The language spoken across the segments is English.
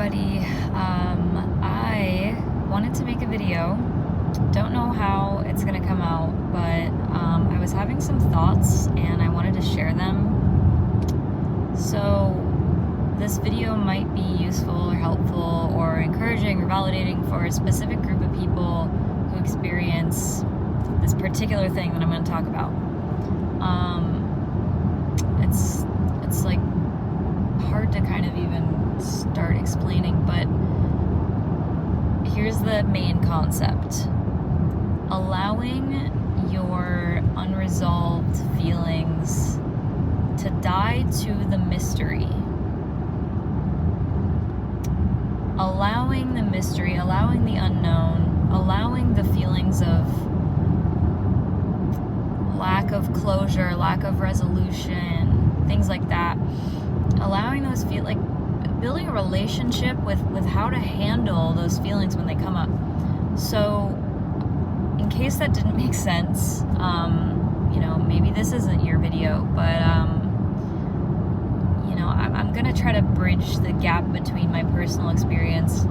everybody. I wanted to make a video. Don't know how it's gonna come out, but I was having some thoughts and I wanted to share them. So this video might be useful or helpful or encouraging or validating for a specific group of people who experience this particular thing that I'm going to talk about. It's like hard to kind of even start explaining, but here's the main concept. Allowing your unresolved feelings to die to the mystery. Allowing the mystery, allowing the unknown, allowing the feelings of lack of closure, lack of resolution, things like that. Allowing those like building a relationship with how to handle those feelings when they come up. So, in case that didn't make sense, maybe this isn't your video, but I'm gonna try to bridge the gap between my personal experience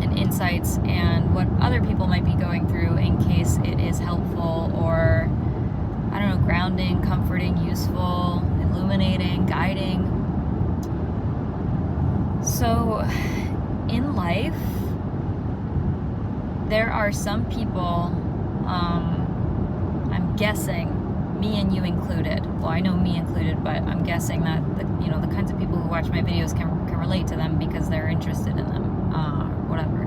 and insights and what other people might be going through, in case it is helpful or, I don't know, grounding, comforting, useful, illuminating, guiding. So, in life, there are some people, I'm guessing, me and you included. Well, I know me included, but I'm guessing that the kinds of people who watch my videos can relate to them because they're interested in them, whatever.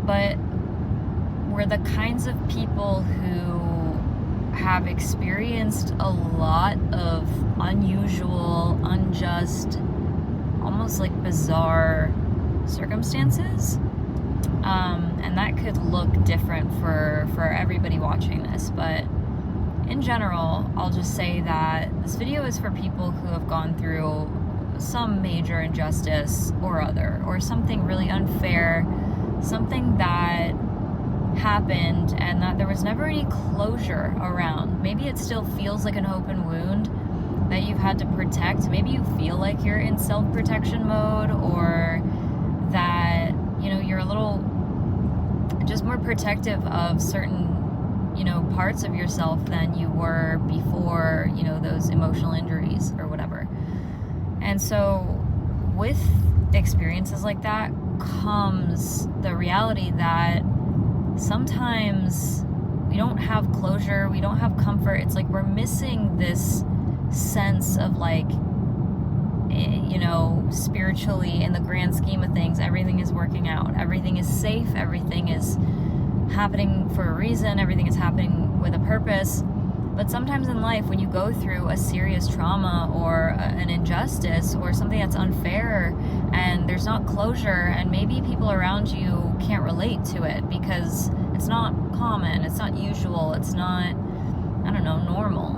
But we're the kinds of people who have experienced a lot of unusual, unjust, almost like bizarre circumstances. And that could look different for everybody watching this, but in general, I'll just say that this video is for people who have gone through some major injustice or other, or something really unfair, something that happened and that there was never any closure around. Maybe it still feels like an open wound that you've had to protect. Maybe you feel like you're in self-protection mode, or that, you're a little just more protective of certain parts of yourself than you were before, those emotional injuries or whatever. And so with experiences like that comes the reality that sometimes we don't have closure, we don't have comfort. It's like we're missing this sense of spiritually, in the grand scheme of things, everything is working out, everything is safe, everything is happening for a reason, everything is happening with a purpose. But sometimes in life, when you go through a serious trauma or an injustice or something that's unfair and there's not closure, and maybe people around you can't relate to it because it's not common, it's not usual, it's not, normal,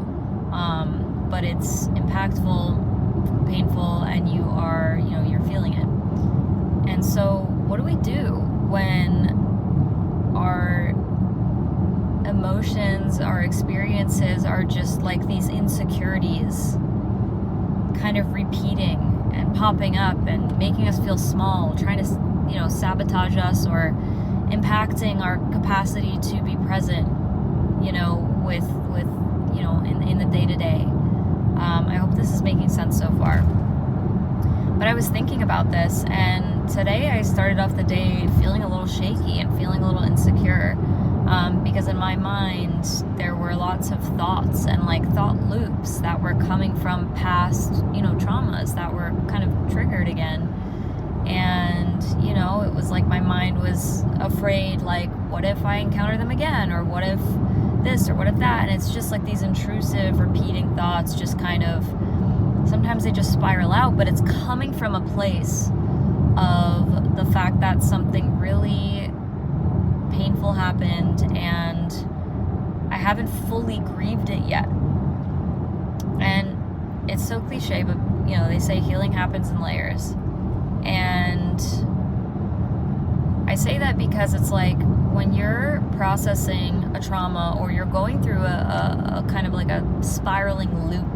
but it's impactful, painful, and you are, you're feeling it. And so what do we do when our emotions, our experiences are just like these insecurities kind of repeating and popping up and making us feel small, trying to, sabotage us or impacting our capacity to be present, with in the day-to-day. I hope this is making sense so far. But I was thinking about this, and today I started off the day feeling a little shaky and feeling a little insecure, because in my mind there were lots of thoughts and thought loops that were coming from past, traumas that were kind of triggered again. And, it was like my mind was afraid, what if I encounter them again? Or what if this, or what if that? And it's just like these intrusive, repeating thoughts, just kind of, sometimes they just spiral out, but it's coming from a place of the fact that something really painful happened and I haven't fully grieved it yet. And it's so cliche, but they say healing happens in layers. And I say that because it's like when you're processing a trauma, or you're going through a kind of like a spiraling loop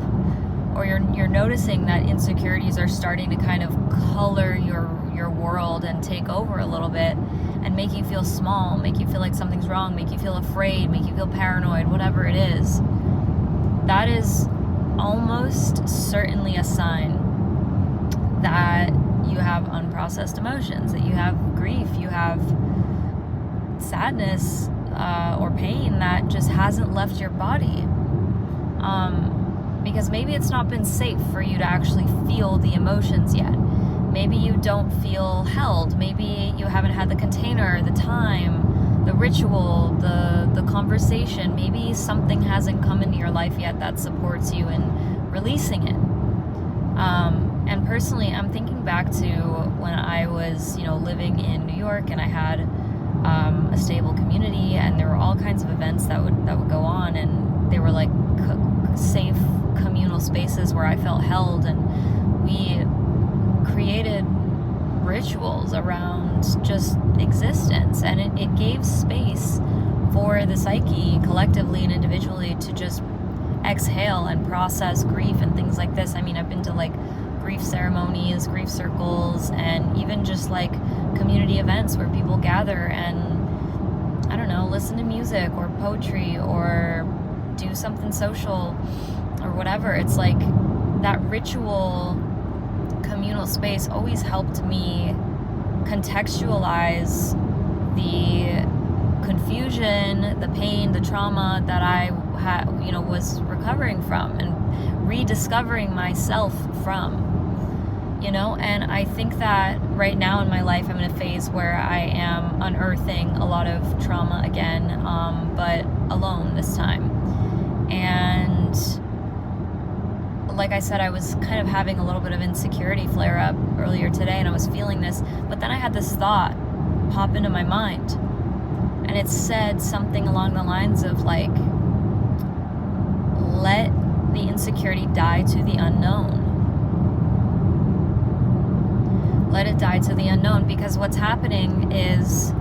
or you're noticing that insecurities are starting to kind of color your world and take over a little bit and make you feel small, make you feel like something's wrong, make you feel afraid, make you feel paranoid, whatever it is, that is almost certainly a sign that you have unprocessed emotions, that you have grief, you have sadness or pain that just hasn't left your body. Because maybe it's not been safe for you to actually feel the emotions yet. Maybe you don't feel held. Maybe you haven't had the container, the time, the ritual, the conversation. Maybe something hasn't come into your life yet that supports you in releasing it. And personally, I'm thinking back to when I was, living in New York, and I had a stable community, and there were all kinds of events that would go on, and they were like safe communal spaces where I felt held, and we created rituals around just existence, and it gave space for the psyche collectively and individually to just exhale and process grief and things like this. I mean, I've been to like grief ceremonies, grief circles, and even just like community events where people gather and, I don't know, listen to music or poetry or do something social or whatever. It's like that ritual communal space always helped me contextualize the confusion, the pain, the trauma that I was recovering from and rediscovering myself from, and I think that right now in my life I'm in a phase where I am unearthing a lot of trauma again, but alone this time. And like I said, I was kind of having a little bit of insecurity flare up earlier today, and I was feeling this, but then I had this thought pop into my mind, and it said something along the lines of like, let the insecurity die to the unknown. Let it die to the unknown, because what's happening is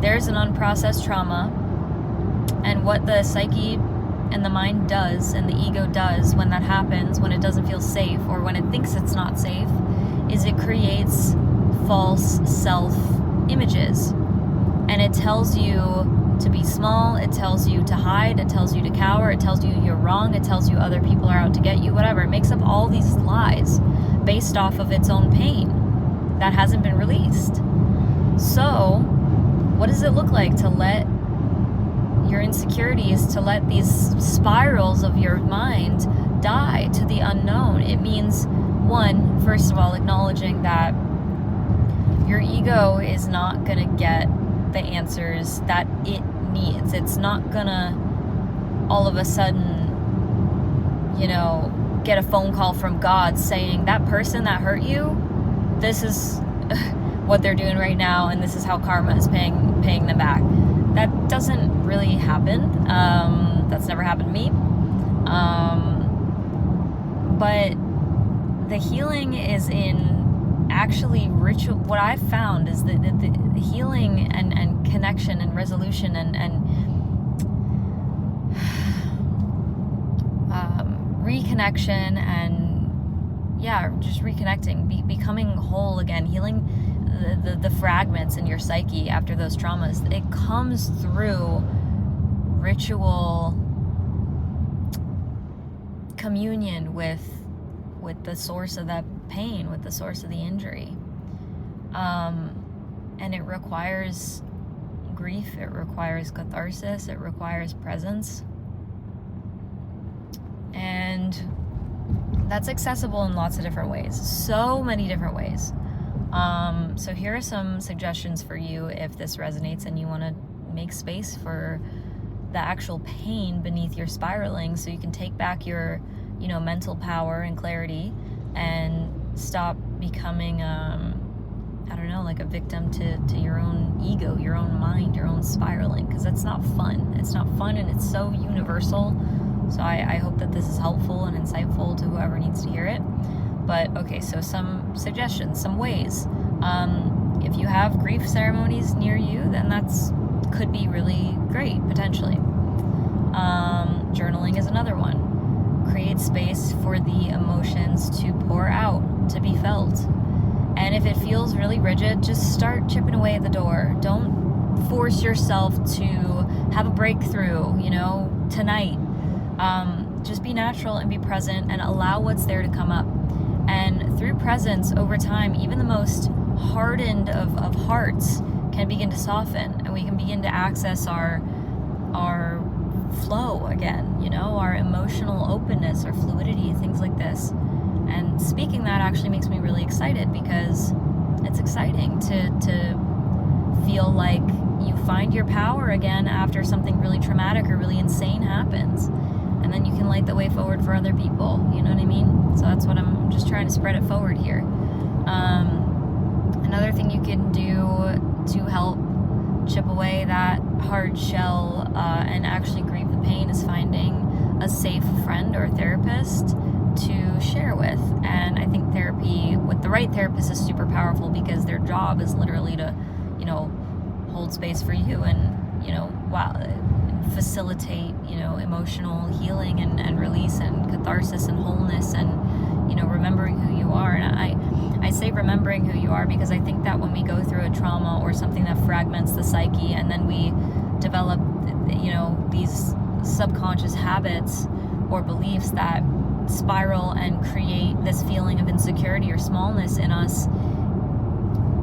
there's an unprocessed trauma, and what the psyche and the mind does and the ego does when that happens, when it doesn't feel safe or when it thinks it's not safe, is it creates false self images, and it tells you to be small, it tells you to hide, it tells you to cower, it tells you you're wrong, it tells you other people are out to get you, whatever. It makes up all these lies based off of its own pain that hasn't been released. So what does it look like to let your insecurities, to let these spirals of your mind die to the unknown? It means, one, first of all, acknowledging that your ego is not going to get the answers that it needs. It's not gonna all of a sudden, get a phone call from God saying that person that hurt you, this is what they're doing right now, and this is how karma is paying them back. That doesn't really happen. That's never happened to me. But the healing is in actually ritual. What I've found is that the healing and connection and resolution and reconnection and just reconnecting, becoming whole again, healing the fragments in your psyche after those traumas. It comes through ritual communion with the source of that pain, with the source of the injury. And it requires grief, it requires catharsis, it requires presence. And that's accessible in lots of different ways, so many different ways. So here are some suggestions for you if this resonates and you want to make space for the actual pain beneath your spiraling, so you can take back your mental power and clarity and stop becoming like a victim to your own ego, your own mind, your own spiraling, because that's not fun. It's not fun, and it's so universal. So I hope that this is helpful and insightful to whoever needs to hear it. But okay, so some suggestions, some ways. If you have grief ceremonies near you, then that's could be really great, potentially. Journaling is another one. create space for the emotions to pour out, to be felt. And if it feels really rigid, just start chipping away at the door. Don't force yourself to have a breakthrough, tonight. Just be natural and be present and allow what's there to come up. And through presence, over time, even the most hardened of hearts can begin to soften, and we can begin to access our flow again, our emotional openness, our fluidity, things like this. And speaking that actually makes me really excited, because it's exciting to feel like you find your power again after something really traumatic or really insane happens. And then you can light the way forward for other people, you know what I mean? So that's what I'm just trying to spread it forward here. Another thing you can do to help chip away that hard shell and actually grieve the pain is finding a safe friend or therapist to share with. And I think therapy with the right therapist is super powerful, because their job is literally to, hold space for you and, facilitate, emotional healing and release and catharsis and wholeness and, remembering who you are. And I say remembering who you are because I think that when we go through a trauma or something that fragments the psyche, and then we develop, these subconscious habits or beliefs that spiral and create this feeling of insecurity or smallness in us,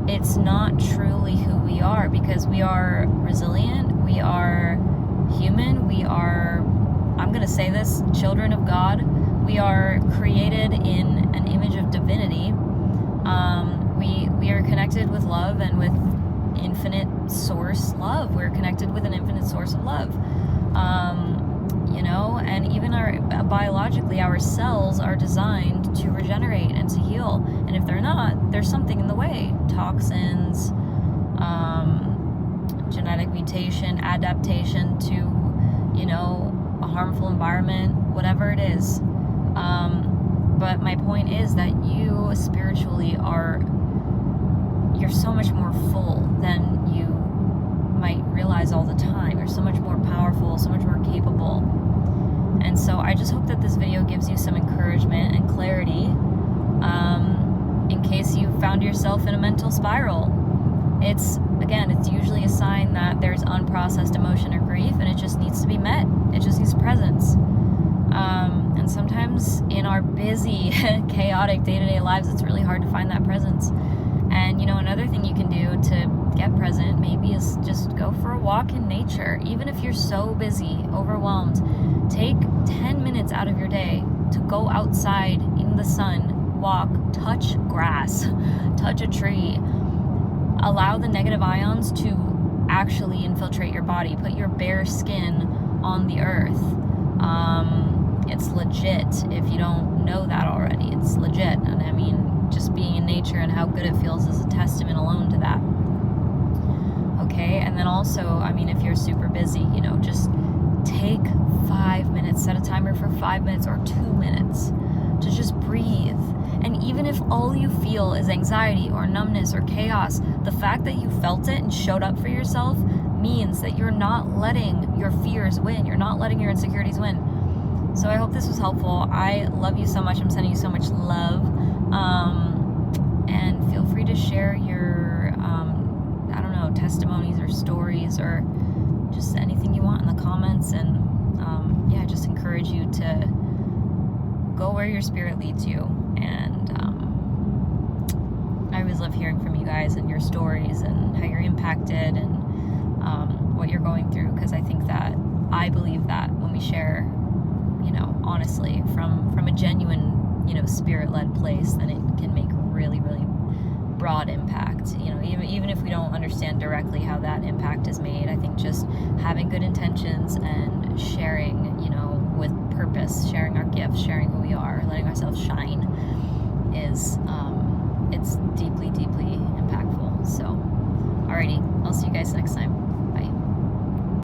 it's not truly who we are, because we are resilient, we are human, we are, I'm going to say this, children of God. We are created in an image of divinity. We are connected with love and with infinite source love. We're connected with an infinite source of love. And even biologically, our cells are designed to regenerate and to heal. And if they're not, there's something in the way. Toxins, genetic mutation, adaptation to, a harmful environment, whatever it is. But my point is that you spiritually you're so much more full than you might realize all the time. You're so much more powerful, so much more capable. And so I just hope that this video gives you some encouragement and clarity in case you found yourself in a mental spiral. It's usually a sign that there's unprocessed emotion or grief, and it just needs to be met. It just needs presence. And sometimes in our busy, chaotic day-to-day lives, it's really hard to find that presence. And, another thing you can do to get present maybe is just go for a walk in nature. Even if you're so busy, overwhelmed, take 10 minutes out of your day to go outside in the sun, walk, touch grass, touch a tree. Allow the negative ions to actually infiltrate your body. Put your bare skin on the earth. It's legit. If you don't know that already, it's legit. And I mean, just being in nature and how good it feels is a testament alone to that. Okay, and then also, if you're super busy, just take 5 minutes, set a timer for 5 minutes or 2 minutes to just breathe. And even if all you feel is anxiety or numbness or chaos, the fact that you felt it and showed up for yourself means that you're not letting your fears win. You're not letting your insecurities win. So I hope this was helpful. I love you so much. I'm sending you so much love. And feel free to share your, testimonies or stories or just anything you want in the comments. And just encourage you to go where your spirit leads you. And I always love hearing from you guys and your stories and how you're impacted and what you're going through, because I believe that when we share, honestly, from a genuine, spirit-led place, then it can make really, really broad impact. Even if we don't understand directly how that impact is made, I think just having good intentions and sharing, with purpose, sharing our gifts, sharing who we are,